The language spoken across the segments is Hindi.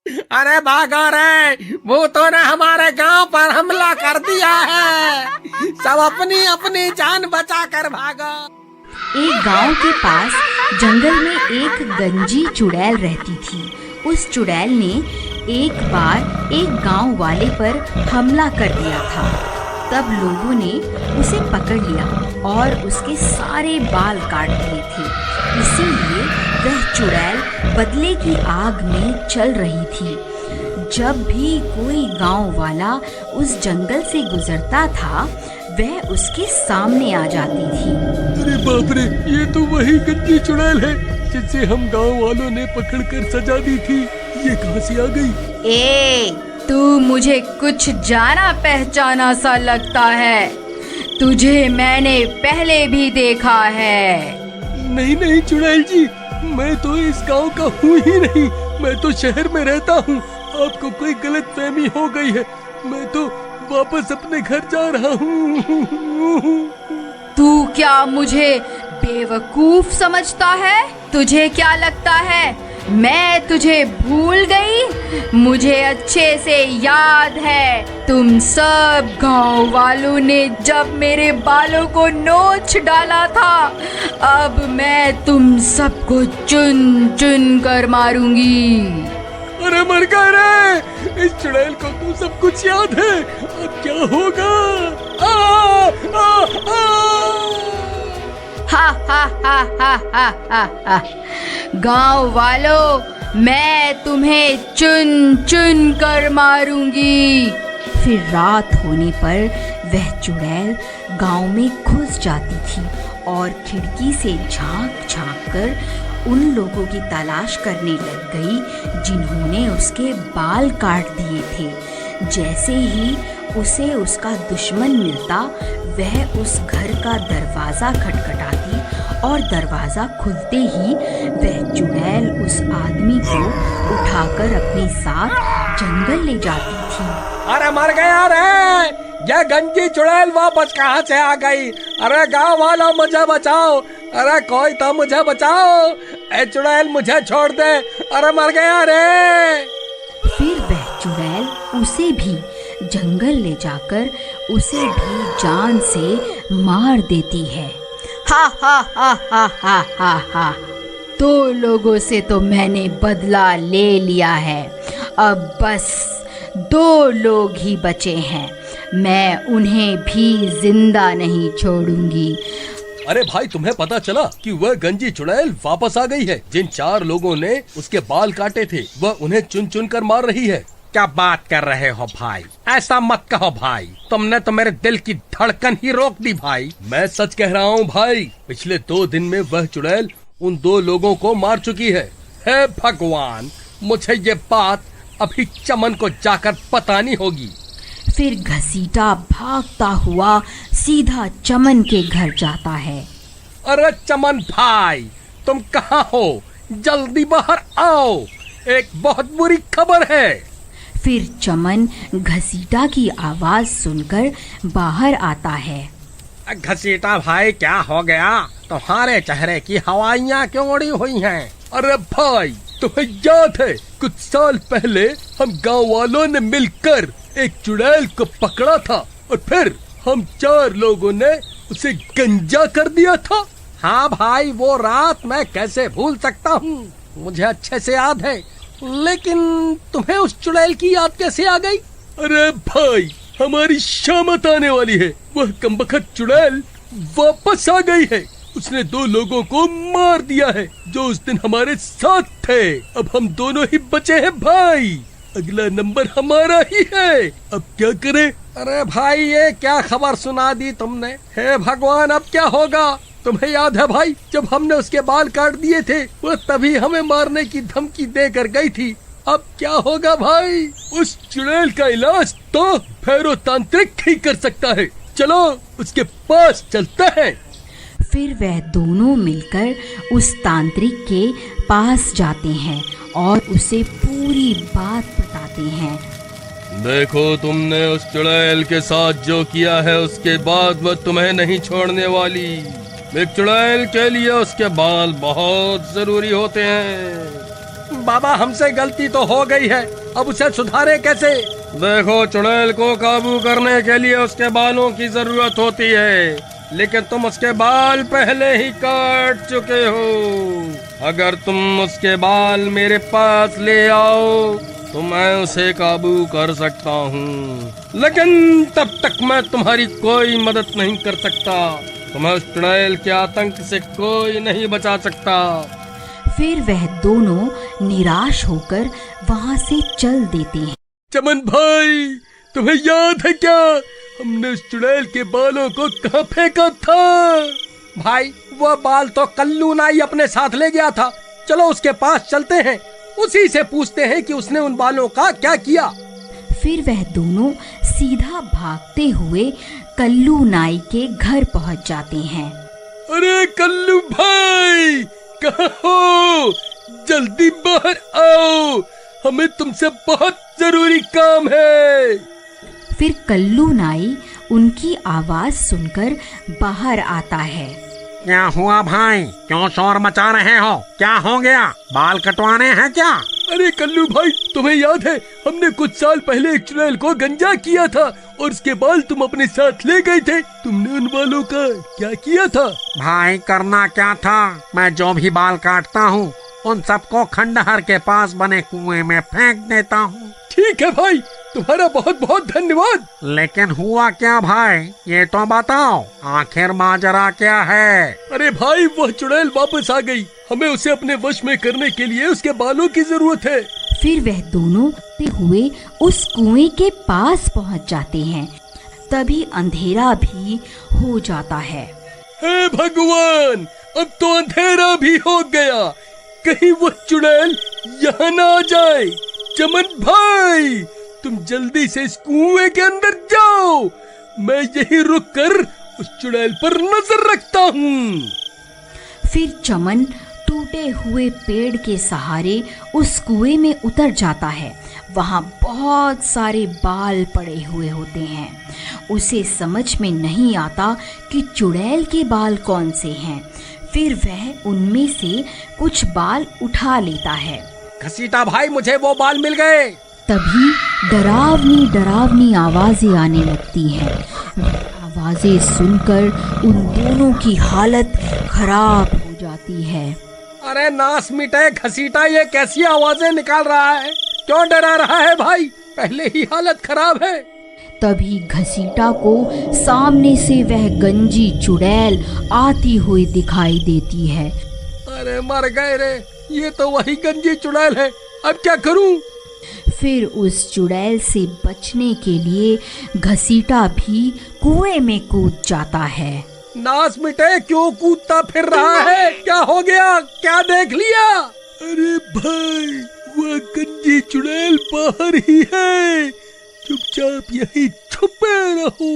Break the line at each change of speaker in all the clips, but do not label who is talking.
अरे भागो रे, भूतों ने हमारे गांव पर हमला कर दिया है। सब अपनी अपनी जान बचा कर भागो।
एक गांव के पास जंगल में एक गंजी चुड़ैल रहती थी। उस चुड़ैल ने एक बार एक गांव वाले पर हमला कर दिया था। तब लोगों ने उसे पकड़ लिया और उसके सारे बाल काट दिए थे। इसीलिए वह चुड़ैल बदले की आग में चल रही थी। जब भी कोई गांव वाला उस जंगल से गुजरता था, वह उसके सामने आ जाती थी।
अरे बाप रे, ये तो वही गंजी चुड़ैल है जिसे हम गांव वालों ने पकड़कर सजा दी थी। ये कहां से आ गई?
ए, तू मुझे कुछ जाना पहचाना सा लगता है। तुझे मैंने पहले भी देखा है।
नहीं नहीं चुड़ैल जी, मैं तो इस गांव का हूँ ही नहीं। मैं तो शहर में रहता हूँ। आपको कोई गलतफहमी हो गई है। मैं तो वापस अपने घर जा रहा हूँ।
तू क्या मुझे बेवकूफ समझता है? तुझे क्या लगता है मैं तुझे भूल गई? मुझे अच्छे से याद है, तुम सब गांव वालों ने जब मेरे बालों को नोच डाला था। अब मैं तुम सबको चुन चुन कर मारूंगी।
अरे मर गए रे! इस चुड़ैल को तो सब कुछ याद है। अब क्या होगा? आ, आ, आ!
हा हा हा हा हा हा हा। गांव वालों, मैं तुम्हें चुन चुन कर मारूंगी। फिर रात होने पर वह चुड़ैल गांव में घुस जाती थी और खिड़की से झांक झांक कर उन लोगों की तलाश करने लग गई जिन्होंने उसके बाल काट दिए थे। जैसे ही उसे उसका दुश्मन मिलता, वह उस घर का दरवाजा खटखटाती और दरवाजा खुलते ही वह चुड़ैल उस आदमी को उठाकर अपने साथ जंगल ले जाती थी।
अरे मर गया रे, ये गंजी चुड़ैल वापस कहाँ से आ गई? अरे गांव वालों, मुझे बचाओ। अरे कोई तो मुझे बचाओ। ए चुड़ैल, मुझे छोड़ दे। अरे मर गया रे।
फिर वह चुड़ैल उसे भी जंगल ले जाकर उसे भी जान से मार देती है। हा हा हा हा हा हा हा। दो लोगों से तो मैंने बदला ले लिया है। अब बस 2 लोग ही बचे हैं। मैं उन्हें भी जिंदा नहीं छोड़ूंगी।
अरे भाई, तुम्हें पता चला कि वह गंजी चुड़ैल वापस आ गई है? जिन 4 लोगों ने उसके बाल काटे थे, वह उन्हें चुन चुन कर मार रही है।
क्या बात कर रहे हो भाई? ऐसा मत कहो भाई, तुमने तो मेरे दिल की धड़कन ही रोक दी भाई।
मैं सच कह रहा हूँ भाई। पिछले 2 दिन में वह चुड़ैल उन 2 लोगों को मार चुकी है।
हे भगवान, मुझे ये बात अभी चमन को जाकर बतानी होगी।
फिर घसीटा भागता हुआ सीधा चमन के घर जाता है।
अरे चमन भाई, तुम कहाँ हो? जल्दी बाहर आओ, एक बहुत बुरी खबर है।
फिर चमन घसीटा की आवाज सुनकर बाहर आता है।
घसीटा भाई, क्या हो गया? तुम्हारे चेहरे की हवाइयाँ क्यों उड़ी हुई हैं?
अरे भाई, तुम्हें याद है कुछ साल पहले हम गांव वालों ने मिलकर एक चुड़ैल को पकड़ा था और फिर हम 4 लोगों ने उसे गंजा कर दिया था?
हाँ भाई, वो रात मैं कैसे भूल सकता हूँ, मुझे अच्छे से याद है। लेकिन तुम्हें उस चुड़ैल की याद कैसे आ गई?
अरे भाई, हमारी शामत आने वाली है। वह कमबख्त चुड़ैल वापस आ गई है। उसने 2 लोगों को मार दिया है जो उस दिन हमारे साथ थे। अब हम दोनों ही बचे हैं भाई। अगला नंबर हमारा ही है। अब क्या करें?
अरे भाई, ये क्या खबर सुना दी तुमने? हे भगवान, अब क्या होगा? तुम्हें याद है भाई, जब हमने उसके बाल काट दिए थे, वो तभी हमें मारने की धमकी देकर गई थी। अब क्या होगा भाई?
उस चुड़ैल का इलाज तो भैरव तांत्रिक ही कर सकता है। चलो उसके पास चलते हैं।
फिर वह दोनों मिलकर उस तांत्रिक के पास जाते हैं और उसे पूरी बात बताते हैं।
देखो, तुमने उस चुड़ैल के साथ जो किया है, उसके बाद वह तुम्हें नहीं छोड़ने वाली। एक चुड़ैल के लिए उसके बाल बहुत जरूरी होते हैं।
बाबा हमसे गलती तो हो गई है, अब उसे सुधारे कैसे? देखो चुड़ैल को काबू करने के लिए उसके बालों की जरूरत होती है, लेकिन तुम उसके बाल पहले ही काट चुके हो। अगर तुम उसके बाल मेरे पास ले आओ तो मैं उसे काबू कर सकता हूँ, लेकिन तब तक मैं तुम्हारी कोई मदद नहीं कर सकता। तुम्हें उस चुड़ैल के आतंक से कोई नहीं बचा सकता।
फिर वह दोनों निराश होकर वहाँ से चल देते हैं।
चमन भाई, तुम्हें याद है क्या हमने उस चुड़ैल के बालों को कहाँ फेंका था?
भाई वो बाल तो कल्लू नाई अपने साथ ले गया था। चलो उसके पास चलते हैं, उसी से पूछते हैं कि उसने उन बालों का क्या किया।
फिर वह दोनों सीधा भागते हुए कल्लू नाई के घर पहुंच जाते हैं।
अरे कल्लू भाई, कहाँ हो? जल्दी बाहर आओ, हमें तुमसे बहुत जरूरी काम है।
फिर कल्लू नाई उनकी आवाज सुनकर बाहर आता है।
क्या हुआ भाई, क्यों शोर मचा रहे हो? क्या हो गया, बाल कटवाने हैं क्या?
अरे कल्लू भाई, तुम्हें याद है हमने कुछ साल पहले एक चुड़ैल को गंजा किया था और उसके बाल तुम अपने साथ ले गए थे। तुमने उन बालों का क्या किया था?
भाई करना क्या था, मैं जो भी बाल काटता हूँ उन सबको खंडहर के पास बने कुएं में फेंक देता हूँ।
ठीक है भाई, तुम्हारा बहुत बहुत धन्यवाद।
लेकिन हुआ क्या भाई, ये तो बताओ, आखिर माजरा क्या है?
अरे भाई, वह चुड़ैल वापस आ गई। हमें उसे अपने वश में करने के लिए उसके बालों की जरूरत है।
फिर वह दोनों हुए उस कुएं के पास पहुंच जाते हैं। तभी अंधेरा भी हो जाता है।
हे भगवान, अब तो अंधेरा भी हो गया, कहीं वो चुड़ैल यहाँ ना आ जाए। चमन भाई, तुम जल्दी से इस कुएं के अंदर जाओ, मैं यहीं रुककर उस चुड़ैल पर नजर रखता हूँ।
फिर चमन टूटे हुए पेड़ के सहारे उस कुएं में उतर जाता है। वहाँ बहुत सारे बाल पड़े हुए होते हैं। उसे समझ में नहीं आता कि चुड़ैल के बाल कौन से हैं। फिर वह उनमें से कुछ बाल उठा लेता है।
घसीटा भाई, मुझे वो बाल मिल गए।
तभी डरावनी डरावनी आवाजें आने लगती हैं। आवाजें सुनकर उन दोनों की हालत खराब हो जाती है।
अरे नास मिटे घसीटा, ये कैसी आवाजें निकाल रहा है? क्यों डरा रहा है भाई? पहले ही हालत खराब है।
तभी घसीटा को सामने से वह गंजी चुड़ैल आती हुई दिखाई देती है।
अरे मर गए रे, ये तो वही गंजी चुड़ैल है, अब क्या करूं?
फिर उस चुड़ैल से बचने के लिए घसीटा भी कुएं में कूद जाता है।
नास मिटे, क्यों कूदता फिर रहा है? क्या हो गया, क्या देख लिया?
अरे भाई, वह गंजी चुड़ैल बाहर ही है, चुपचाप यहीं छुपे रहो,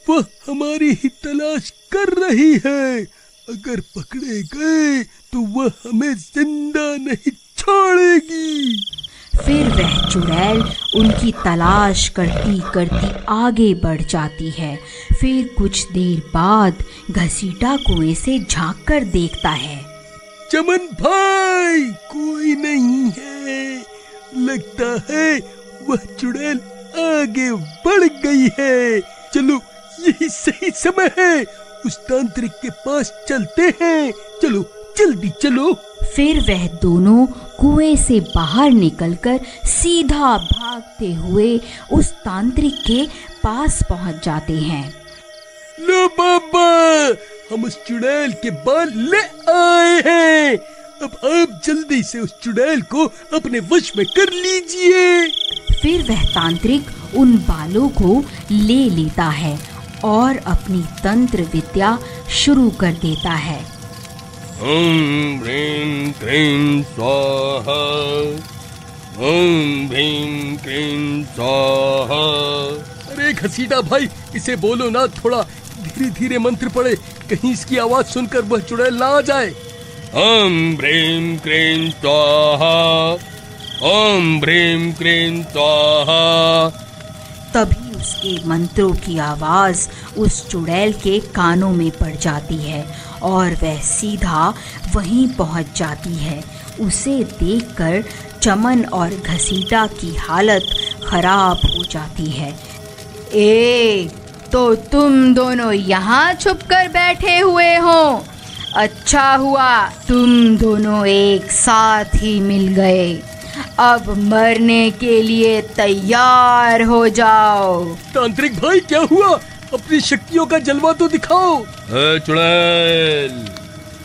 वह हमारी ही तलाश कर रही है। अगर पकड़े गए तो वह हमें जिंदा नहीं छोड़ेगी।
फिर वह चुड़ैल उनकी तलाश करती करती आगे बढ़ जाती है। फिर कुछ देर बाद घसीटा कुएं से झांक कर देखता है।
चमन भाई, कोई नहीं है, लगता है वह चुड़ैल आगे बढ़ गई है। चलो, यही सही समय है, उस तांत्रिक के पास चलते हैं। चलो जल्दी चलो।
फिर वह दोनों कुएं से बाहर निकलकर सीधा भागते हुए उस तांत्रिक के पास पहुंच जाते हैं।
लो बाबा, हम उस चुड़ैल के बाल ले आए हैं। अब आप जल्दी से उस चुड़ैल को अपने वश में कर लीजिए।
फिर वह तांत्रिक उन बालों को ले लेता है और अपनी तंत्र विद्या शुरू कर देता है।
ओम ह्रीं क्लीं स्वाहा, ओम ह्रीं क्लीं स्वाहा। अरे घसीटा भाई, इसे बोलो ना, थोड़ा धीरे धीरे मंत्र पढ़े, कहीं इसकी आवाज सुनकर वह चुड़ैल ना आ जाए। ओम ह्रीं क्लीं स्वाहा, ओम ह्रीं क्लीं स्वाहा।
तभी उसके मंत्रों की आवाज उस चुड़ैल के कानों में पड़ जाती है और वह सीधा वहीं पहुंच जाती है। उसे देखकर चमन और घसीटा की हालत खराब हो जाती है। ए, तो तुम दोनों यहाँ छुप कर बैठे हुए हो। अच्छा हुआ तुम दोनों एक साथ ही मिल गए। अब मरने के लिए तैयार हो जाओ।
तांत्रिक भाई क्या हुआ? अपनी शक्तियों का जलवा तो दिखाओ। चुड़ैल,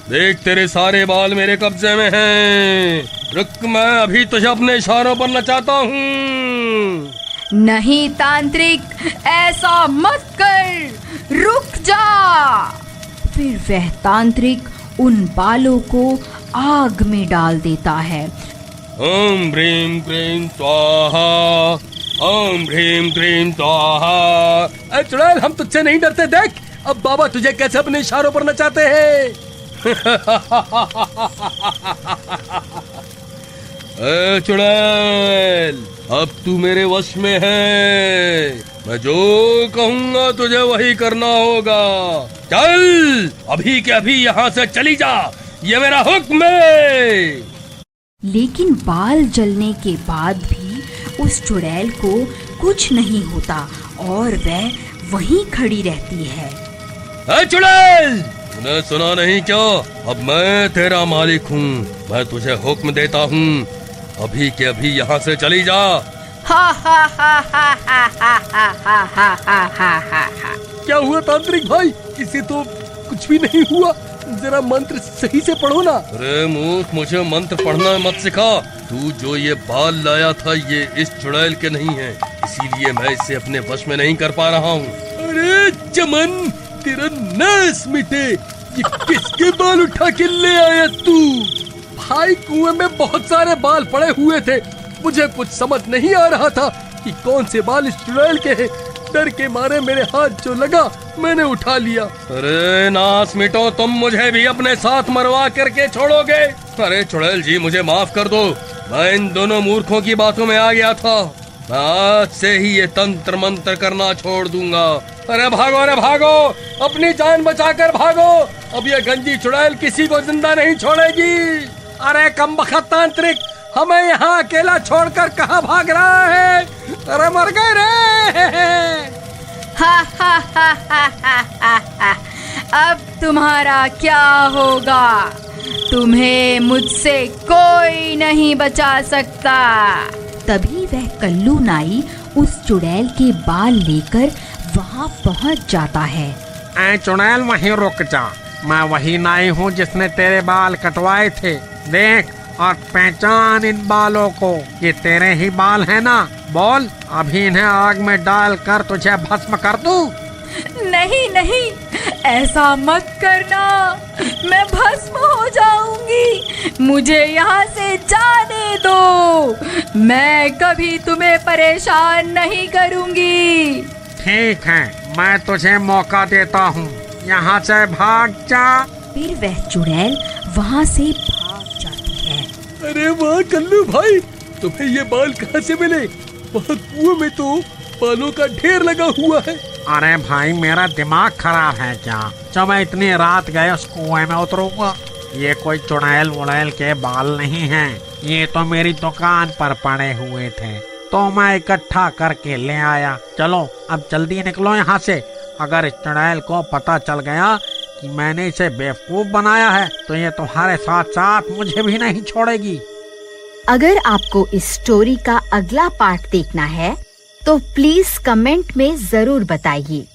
देख तेरे सारे बाल मेरे कब्जे में हैं। रुक, मैं अभी तुझे अपने इशारों पर नचाता हूँ।
नहीं तांत्रिक, ऐसा मत कर, रुक जा। फिर वह तांत्रिक उन बालों को आग में डाल देता है।
ओम ह्रीं क्लीं स्वाहा, ओम ह्रीं क्लीं स्वाहा। अरे चुड़ैल, हम तुझसे नहीं डरते। देख अब बाबा तुझे कैसे अपने इशारों पर नचाते हैं। चुड़ैल, अब तू मेरे वश में है। मैं जो कहूंगा तुझे वही करना होगा। चल, अभी के अभी यहाँ से चली जा, ये मेरा हुक्म है।
लेकिन बाल जलने के बाद भी उस चुड़ैल को कुछ नहीं होता और वह वहीं खड़ी रहती है।
चुड़ैल, तूने सुना नहीं क्या? अब मैं तेरा मालिक हूँ। मैं तुझे हुक्म देता हूँ, अभी के अभी यहाँ से चली जा।
हा हा हा हा हा हा हा हा हा हा हा हा हा।
क्या हुआ तांत्रिक भाई? इसे तो कुछ भी नहीं हुआ। जरा मंत्र सही से पढ़ो ना। अरे मूर्ख, मुझे मंत्र पढ़ना मत सिखा। तू जो ये बाल लाया था ये इस चुड़ैल के नहीं है, इसीलिए मैं इसे अपने वश में नहीं कर पा रहा हूँ। अरे चमन, तेरा नाश मिटे। ये किसके बाल उठा के ले आया तू? भाई, कुएं में बहुत सारे बाल पड़े हुए थे। मुझे कुछ समझ नहीं आ रहा था कि कौन से बाल इस चुड़ैल के हैं। डर के मारे मेरे हाथ जो लगा मैंने उठा लिया। अरे नास मिटो, तुम मुझे भी अपने साथ मरवा करके छोड़ोगे? अरे चुड़ैल जी, मुझे माफ कर दो। मैं इन दोनों मूर्खों की बातों में आ गया था। मैं आज से ही ये तंत्र मंत्र करना छोड़ दूंगा। अरे भागो, अरे भागो, अपनी जान बचाकर भागो। अब ये गंजी चुड़ैल किसी को जिंदा नहीं छोड़ेगी। अरे कमबख्त तांत्रिक, हमें यहाँ अकेला छोड़कर कहाँ भाग रहा है? अरे मर गए रे।
हा हा हा हा हा हा हा। अब तुम्हारा क्या होगा? तुम्हें मुझसे कोई नहीं बचा सकता। तभी वह कल्लू नाई उस चुड़ैल के बाल लेकर वहाँ पहुँच जाता है।
ऐ चुड़ैल, वहीं रुक जा। मैं वही नाई हूँ जिसने तेरे बाल कटवाए थे। देख और पहचान इन बालों को, ये तेरे ही बाल हैं ना? बोल, अभी इन्हें आग में डालकर तुझे भस्म कर दूं?
नहीं नहीं, ऐसा मत करना, मैं भस्म हो जाऊंगी। मुझे यहाँ से जाने दो। मैं कभी तुम्हें परेशान नहीं करूंगी।
ठीक है, मैं तुझे मौका देता हूँ, यहाँ से भाग जा।
फिर वह चुड़ैल वहाँ से भाग जाती है।
अरे वाह कल्लू भाई, तुम्हें ये बाल कहाँ से मिले? वहाँ कुएं में तो बालों का ढेर लगा हुआ है।
अरे भाई, मेरा दिमाग खराब है क्या? जब मैं इतनी रात गए उस कुएं में उतरूंगा। ये कोई चुड़ैल वुड़ैल के बाल नहीं हैं, ये तो मेरी दुकान पर पड़े हुए थे, तो मैं इकट्ठा करके ले आया। चलो अब जल्दी निकलो यहाँ से। अगर इस चुड़ैल को पता चल गया कि मैंने इसे बेवकूफ बनाया है तो ये तुम्हारे साथ साथ मुझे भी नहीं छोड़ेगी।
अगर आपको इस स्टोरी का अगला पार्ट देखना है तो प्लीज कमेंट में जरूर बताइए।